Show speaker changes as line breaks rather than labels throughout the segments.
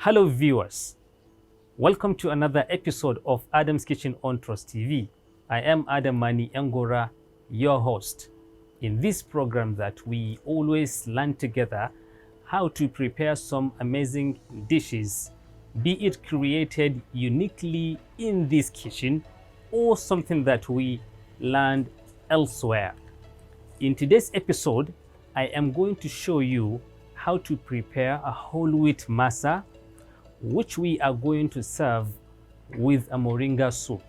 Hello viewers, welcome to another episode of Adam's Kitchen on Trust TV. I am Adam Mani Angora, your host. In this program that we always learn together how to prepare some amazing dishes, be it created uniquely in this kitchen or something that we learned elsewhere. In today's episode, I am going to show you how to prepare a whole wheat masa, which we are going to serve with a moringa soup.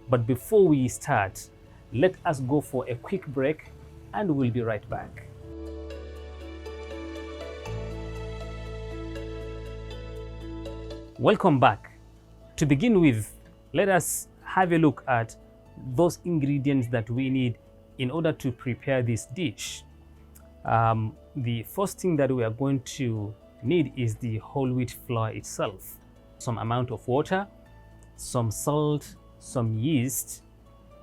But before we start, let us go for a quick break and we'll be right back. Welcome back. To begin with, let us have a look at those ingredients that we need in order to prepare this dish. The first thing that we are going to need is the whole wheat flour itself. Some amount of water, some salt, some yeast,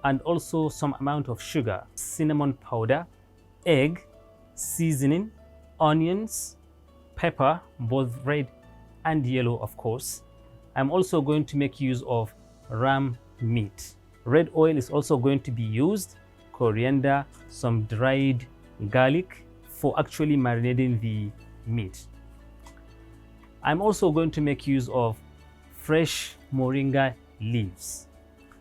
and also some amount of sugar, cinnamon powder, egg, seasoning, onions, pepper, both red and yellow, of course. I'm also going to make use of ram meat. Red oil is also going to be used, coriander, some dried garlic for actually marinating the meat. I'm also going to make use of fresh moringa leaves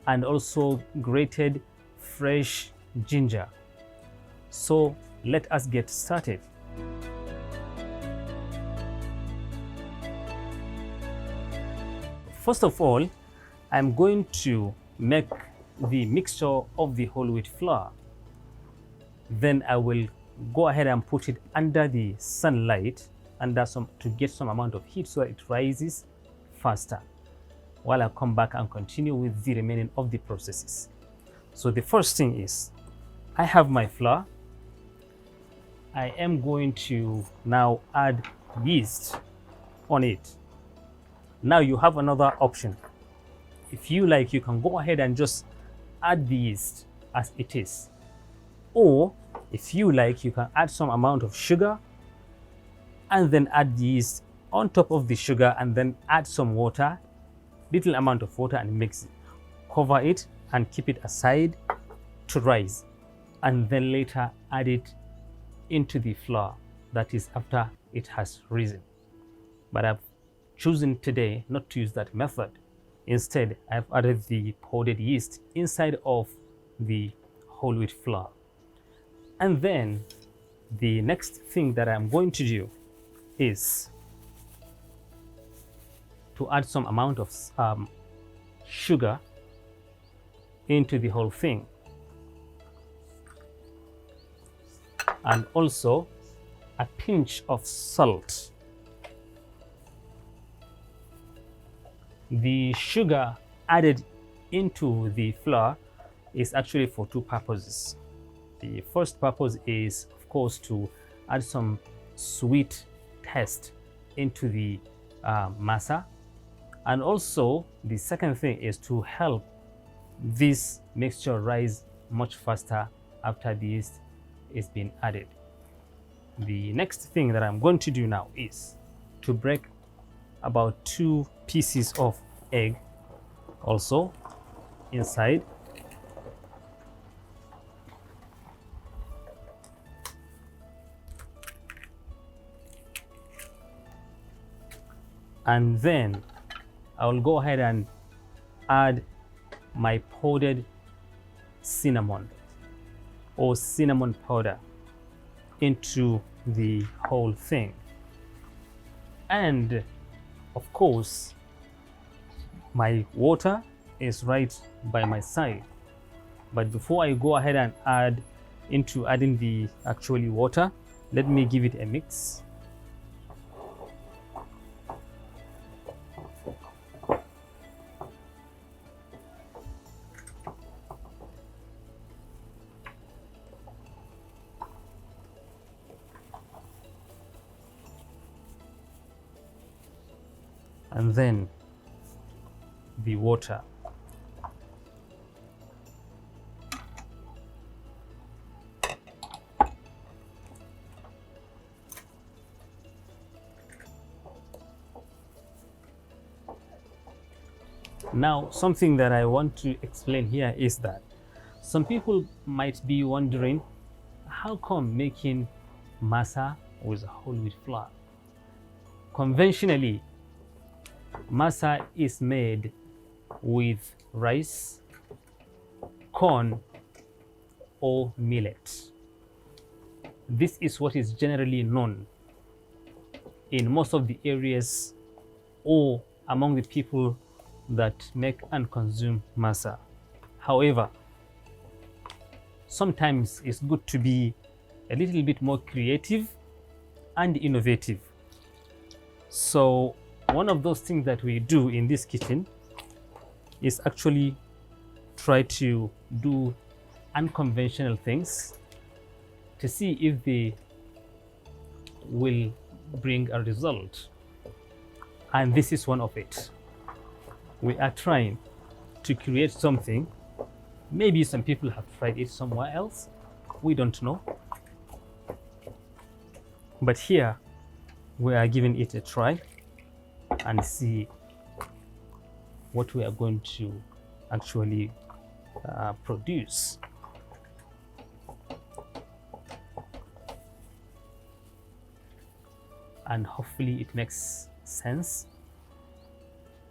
and also grated fresh ginger. So let us get started. First of all, I'm going to make the mixture of the whole wheat flour. Then I will go ahead and put it under the sunlight to get some amount of heat so it rises faster, while I come back and continue with the remaining of the processes. So the first thing is, I have my flour. I am going to now add yeast on it. Now you have another option. If you like, you can go ahead and just add the yeast as it is, or if you like, you can add some amount of sugar and then add the yeast on top of the sugar and then add some water, little amount of water, and mix it. Cover it and keep it aside to rise, and then later add it into the flour, that is after it has risen. But I've chosen today not to use that method. Instead, I've added the powdered yeast inside of the whole wheat flour. And then the next thing that I'm going to do is to add some amount of sugar into the whole thing, and also a pinch of salt. The sugar added into the flour is actually for two purposes. The first purpose is, of course, to add some sweet taste into the masa, and also the second thing is to help this mixture rise much faster after the yeast is being added. The next thing that I'm going to do now is to break about 2 pieces of egg also inside. And then I will go ahead and add my powdered cinnamon or cinnamon powder into the whole thing. And of course, my water is right by my side. But before I go ahead and adding the actually water, let me give it a mix. And then the water. Now, something that I want to explain here is that some people might be wondering, how come making masa with whole wheat flour? Conventionally, masa is made with rice, corn, or millet. This is what is generally known in most of the areas or among the people that make and consume masa. However, sometimes it's good to be a little bit more creative and innovative. So one of those things that we do in this kitchen is actually try to do unconventional things to see if they will bring a result. And this is one of it. We are trying to create something. Maybe some people have tried it somewhere else. We don't know. But here, we are giving it a try and see what we are going to actually produce. And hopefully it makes sense,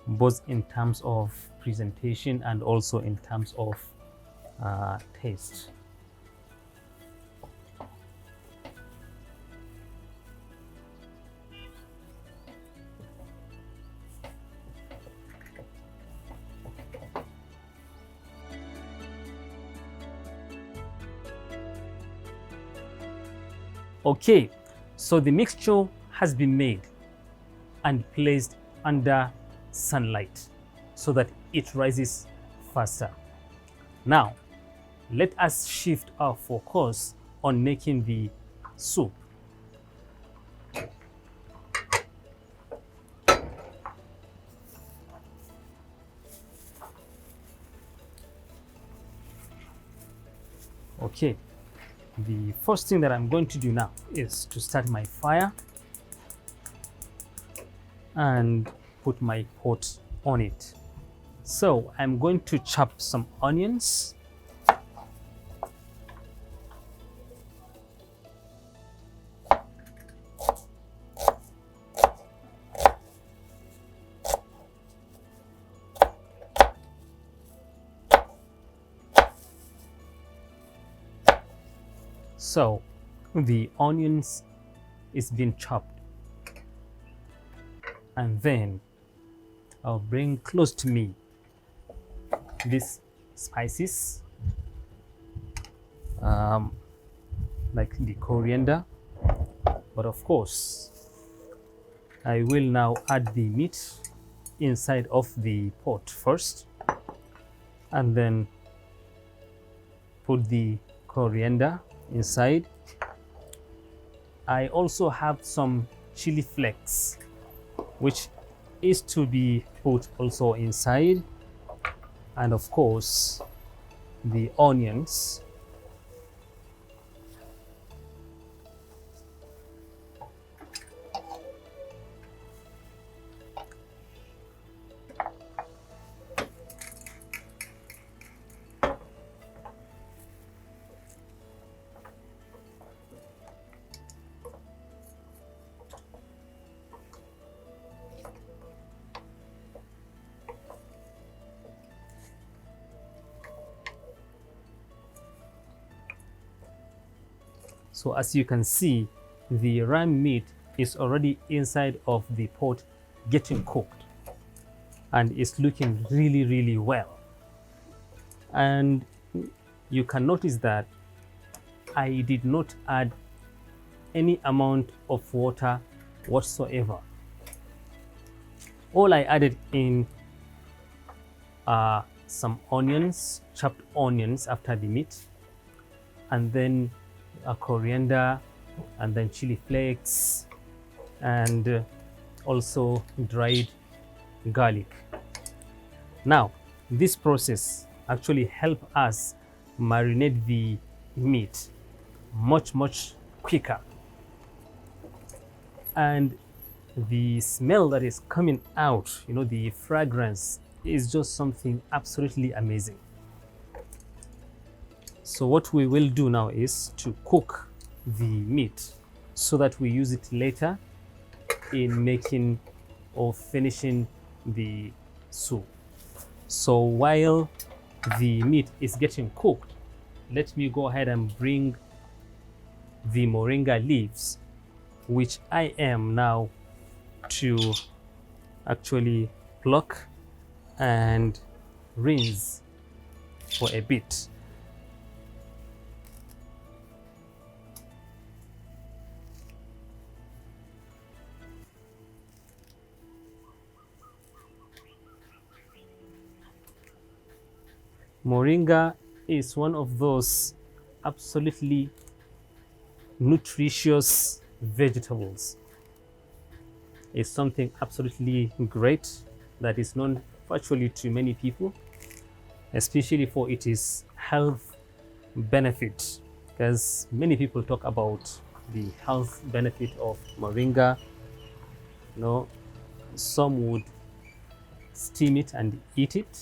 both in terms of presentation and also in terms of taste. Okay, so the mixture has been made and placed under sunlight so that it rises faster. Now, let us shift our focus on making the soup. Okay, the first thing that I'm going to do now is to start my fire and put my pot on it. So I'm going to chop some onions. So the onions is being chopped, and then I'll bring close to me these spices, like the coriander, but of course I will now add the meat inside of the pot first, and then put the coriander inside. I also have some chili flakes which is to be put also inside, and of course the onions. So as you can see, the ram meat is already inside of the pot getting cooked, and it's looking really well. And you can notice that I did not add any amount of water whatsoever. All I added in some onions, chopped onions after the meat, and then coriander, and then chili flakes, and also dried garlic. Now, this process actually help us marinate the meat much quicker, and the smell that is coming out, the fragrance is just something absolutely amazing. So what we will do now is to cook the meat so that we use it later in making or finishing the soup. So while the meat is getting cooked, let me go ahead and bring the moringa leaves, which I am now to actually pluck and rinse for a bit. Moringa is one of those absolutely nutritious vegetables. It's something absolutely great that is known virtually to many people, especially for its health benefit, because many people talk about the health benefit of moringa. You know, some would steam it and eat it.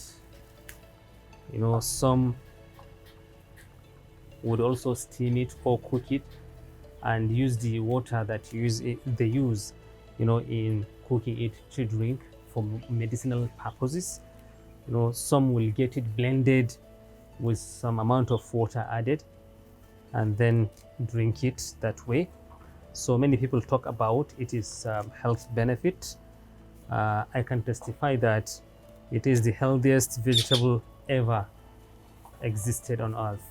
You know, some would also steam it or cook it and use the water that they use, you know, in cooking it to drink for medicinal purposes. You know, some will get it blended with some amount of water added and then drink it that way. So many people talk about its health benefit. I can testify that it is the healthiest vegetable ever existed on earth.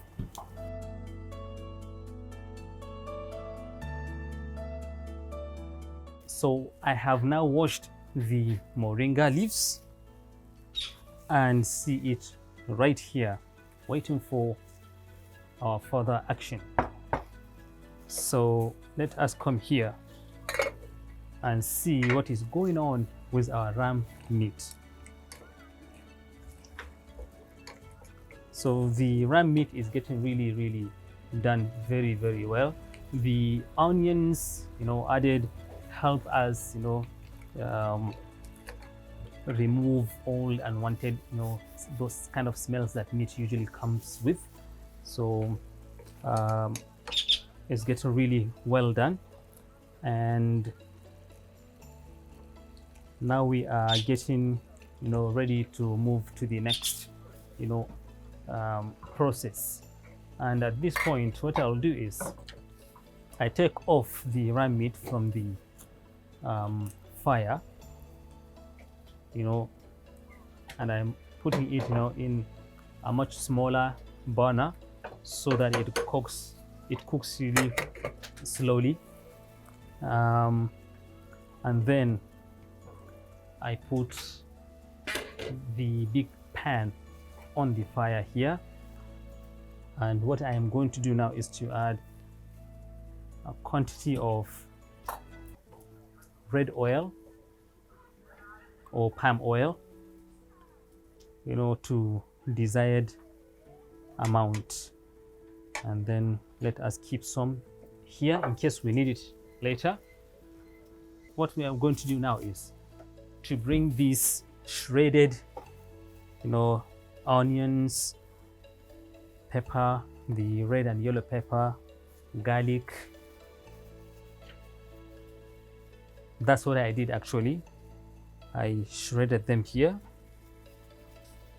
So I have now washed the moringa leaves and see it right here waiting for our further action. So let us come here and see what is going on with our ram meat. So the ram meat is getting really done very well. The onions, you know, added help us, you know, remove all unwanted, you know, those kind of smells that meat usually comes with. So it's getting really well done, and now we are getting, you know, ready to move to the next, you know, process. And at this point, what I'll do is I take off the ram meat from the fire, you know, and I'm putting it, you know, in a much smaller burner so that it cooks really slowly, and then I put the big pan on the fire here, and what I am going to do now is to add a quantity of red oil or palm oil, you know, to desired amount, and then let us keep some here in case we need it later. What we are going to do now is to bring these shredded, you know, onions, pepper, the red and yellow pepper, garlic. That's what I did actually. I shredded them here.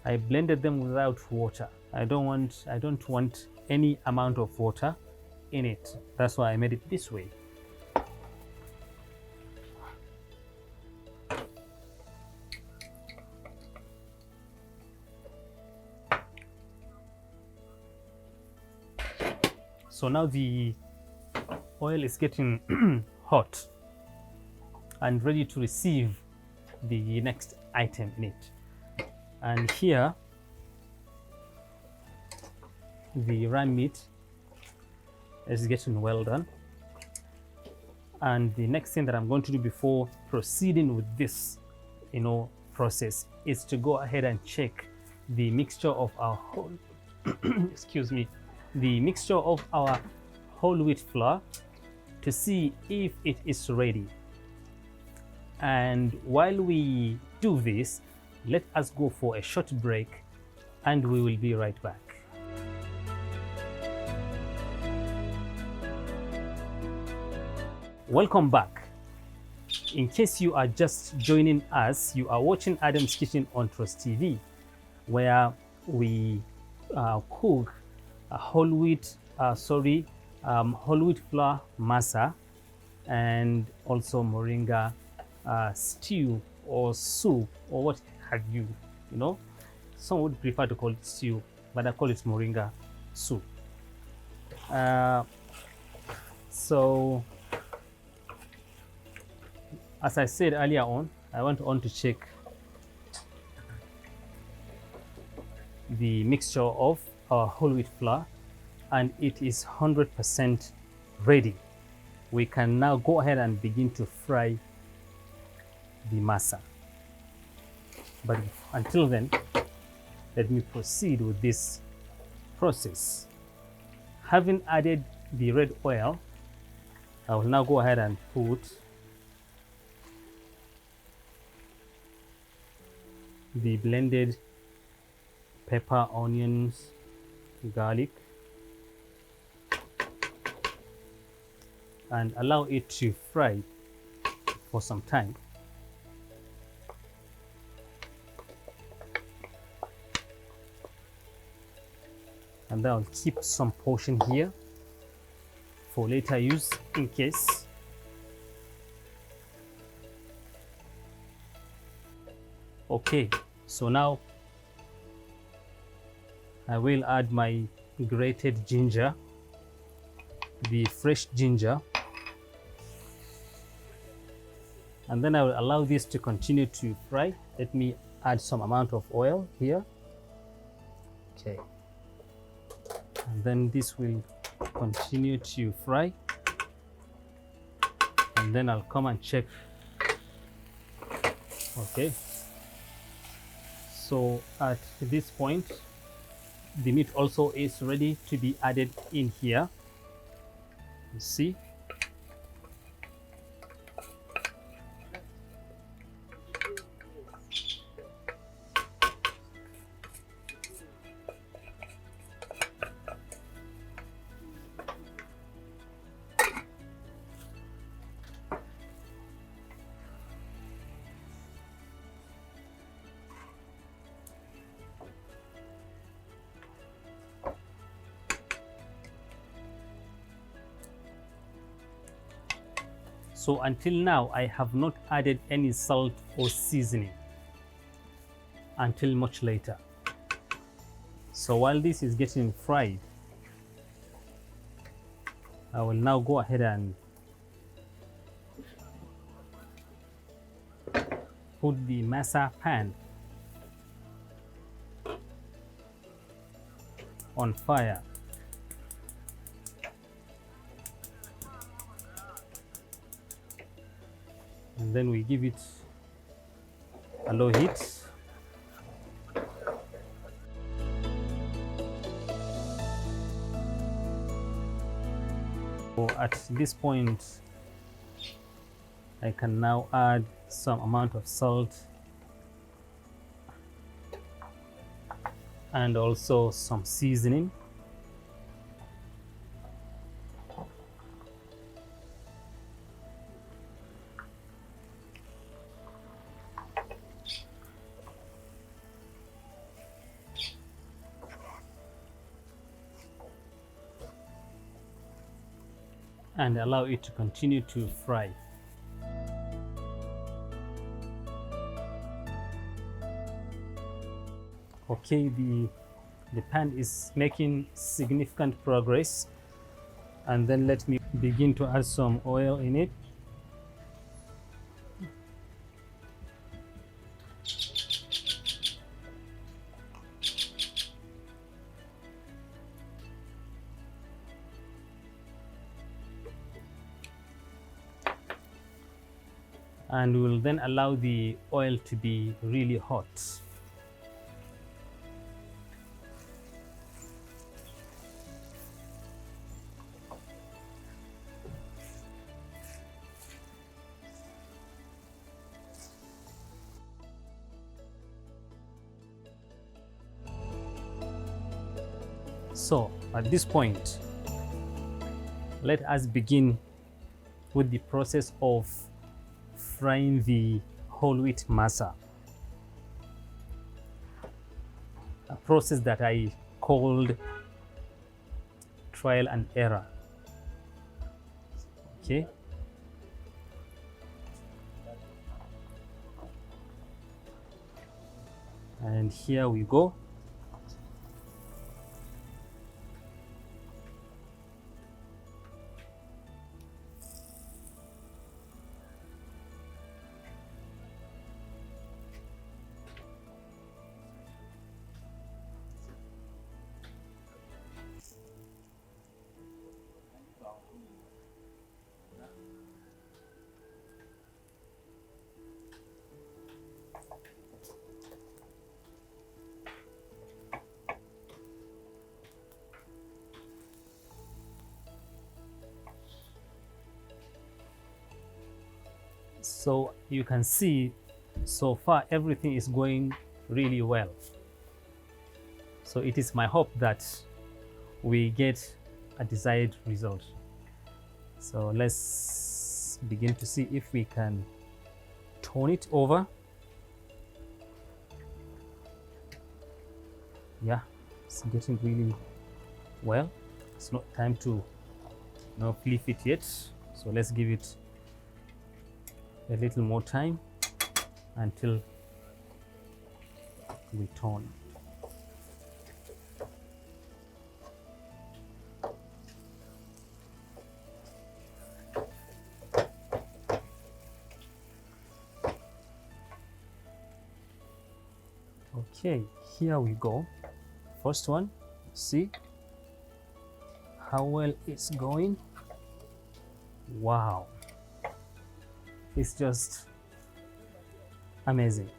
I blended them without water. I don't want any amount of water in it. That's why I made it this way. So now the oil is getting hot and ready to receive the next item in it. And here the ram meat is getting well done. And the next thing that I'm going to do before proceeding with this, you know, process is to go ahead and check the mixture of our whole excuse me, the mixture of our whole wheat flour to see if it is ready. And while we do this, Let us go for a short break and we will be right back. Welcome back. In case you are just joining us, you are watching Adam's Kitchen on Trust TV, where we cook whole wheat flour masa and also moringa stew or soup or what have you. You know, some would prefer to call it stew, but I call it moringa soup. So as I said earlier on, I went on to check the mixture of our whole wheat flour and it is 100% ready. We can now go ahead and begin to fry the masa. But until then, let me proceed with this process. Having added the red oil, I will now go ahead and put the blended pepper, onions, garlic, and allow it to fry for some time. And then I'll keep some portion here for later use in case. Okay, so now I will add my grated ginger, the fresh ginger, and then I will allow this to continue to fry. Let me add some amount of oil here. Okay, and then this will continue to fry, and then I'll come and check. Okay, so at this point the meat also is ready to be added in here. You see, so until now I have not added any salt or seasoning until much later. So while this is getting fried, I will now go ahead and put the masa pan on fire. And then we give it a low heat. So at this point, I can now add some amount of salt and also some seasoning. And allow it to continue to fry. Okay, the pan is making significant progress, and then let me begin to add some oil in it. And we will then allow the oil to be really hot. So at this point, let us begin with the process of frying the whole wheat masa, a process that I called trial and error. Okay. And here we go. So you can see so far everything is going really well. So it is my hope that we get a desired result. So let's begin to see if we can turn it over. Yeah, it's getting really well. It's not time to flip it yet. So let's give it a little more time until we turn. Okay, here we go. First one, see how well it's going. Wow, it's just amazing.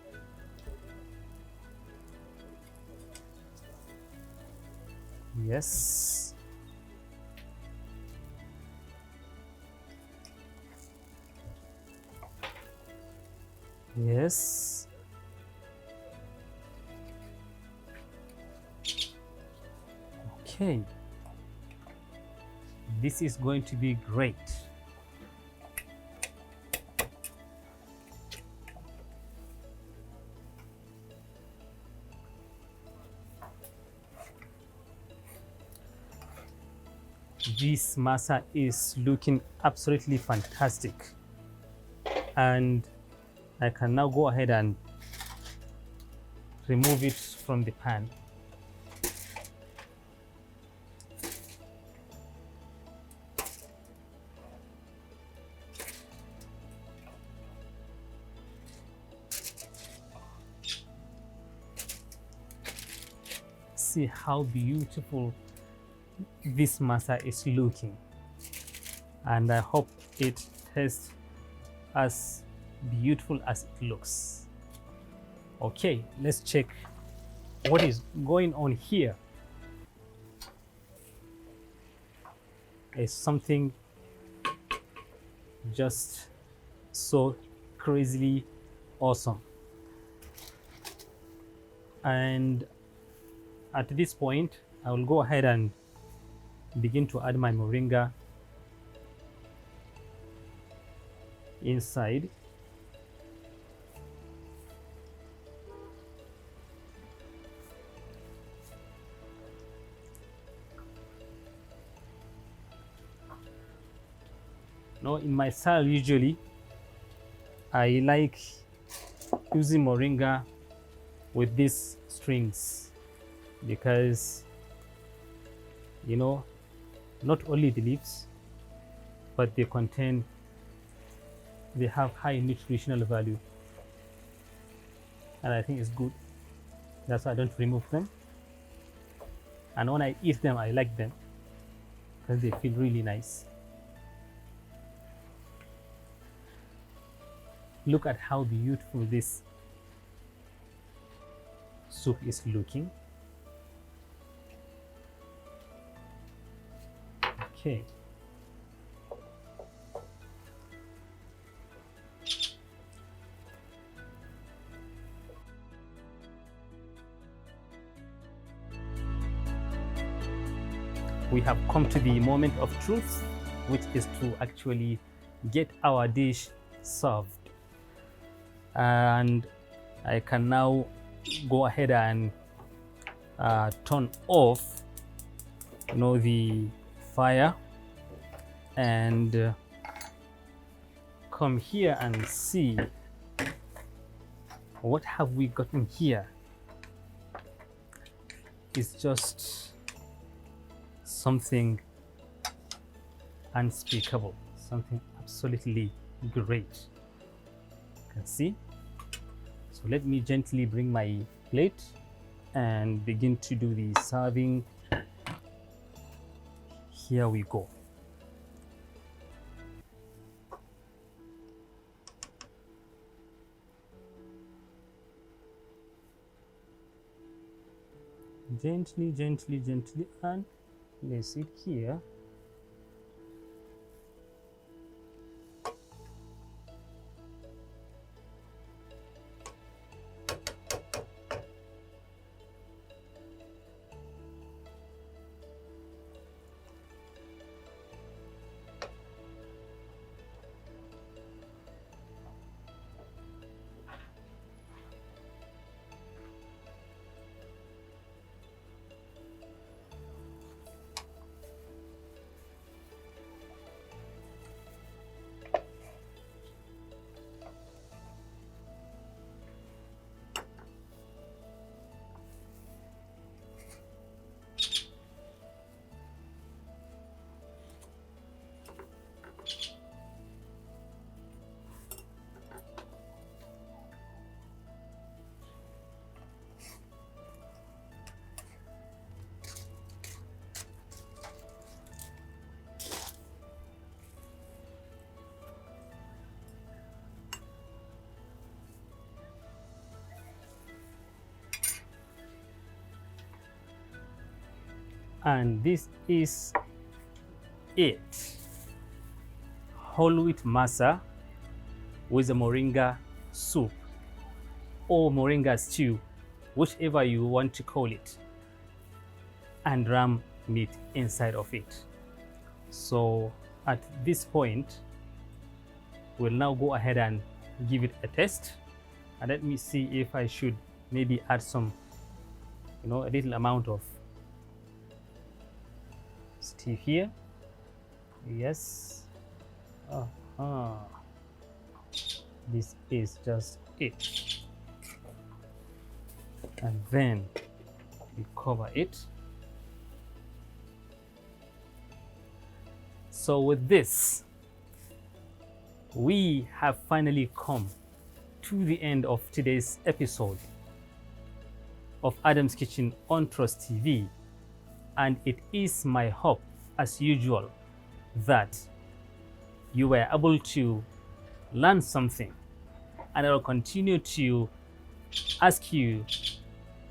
Yes. Yes. Okay. This is going to be great. This masa is looking absolutely fantastic, and I can now go ahead and remove it from the pan. See how beautiful this masa is looking, and I hope it tastes as beautiful as it looks. Okay, let's check what is going on here. It's something just so crazily awesome. And at this point, I will go ahead and begin to add my moringa inside. Now, in my style, usually I like using moringa with these strings because, you know, not only the leaves, but they have high nutritional value, and I think it's good. That's why I don't remove them, and when I eat them I like them because they feel really nice. Look at how beautiful this soup is looking. Okay. we have come to the moment of truth, which is to actually get our dish served. And I can now go ahead and turn off the fire and come here and see what have we gotten here. It's just something unspeakable, something absolutely great. You can see. So let me gently bring my plate and begin to do the serving. Here we go. Gently, gently, gently, and place it here. And this is it. Whole wheat masa with a moringa soup or moringa stew, whichever you want to call it, and ram meat inside of it. So at this point, we'll now go ahead and give it a test. And let me see if I should maybe add some, a little amount of stew here. Yes. This is just it. And then we cover it. So with this, we have finally come to the end of today's episode of Adam's Kitchen on Trust TV. And it is my hope, as usual, that you were able to learn something. And I will continue to ask you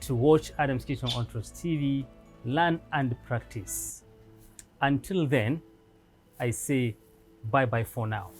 to watch Adam's Kitchen on Trust TV, learn and practice. Until then, I say bye-bye for now.